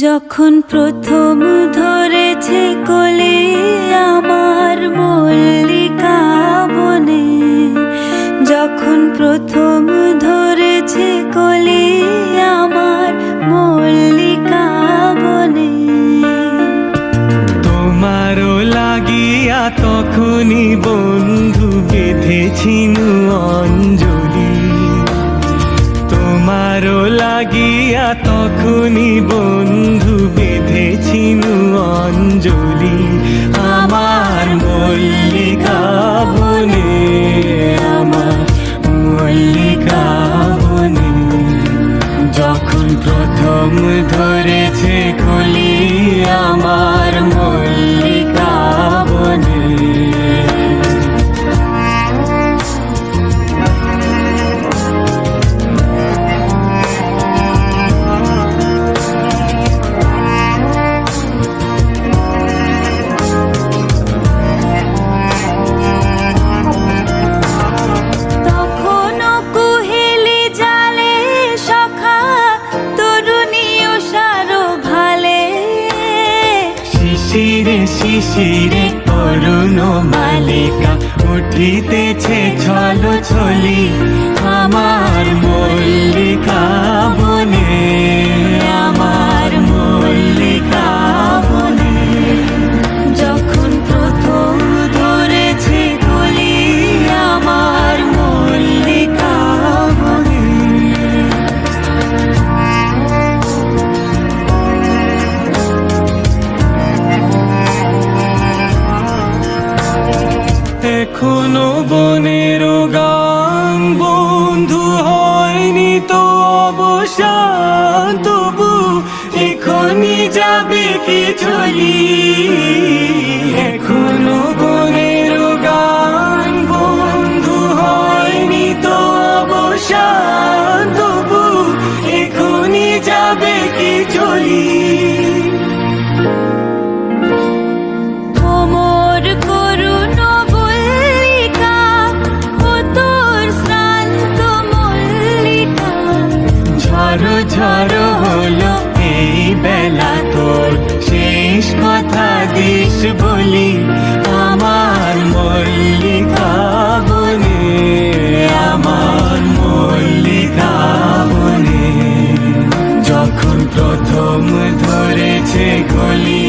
যখন প্রথম ধরেছে কোলে আমার মল্লিকা বনে, যখন প্রথম ধরেছে কোলে আমার মল্লিকা বনে। তোমারও লাগিয়া তখনই বন্ধু বেঁধেছিনু অঞ্জলি, তোমারও লাগিয়া তখনই বন্ধু বেঁধেছিনু অঞ্জলি। আমার মল্লিকা বনে, আমার মল্লিকা বনে, যখন প্রথম ধরেছে কলি আমার মল্লিকা বনে। শিশিরে শিশিরে অরুণ মালিকা উঠিতেছে ছল ছলি আমার মল্লিকা বনে, আমার মল্লিকা বনে, যখন প্রথম ধরেছে কলি আমার মল্লিকা বনে। এখনো বনের গান বন্ধু হয়নি তো অবসান, তবু এখনই যাবে কি চলি। এখনো বনের গান বন্ধু হয়নি তো অবসান, তবু এখনই যাবে কি চলি। ঝড়ো ঝড়ো হলো এই বেলা তোর শেষ কথা দিস বলি আমার মল্লিকা বনে, আমার মল্লিকা বনে, যখন প্রথম ধরেছে কলি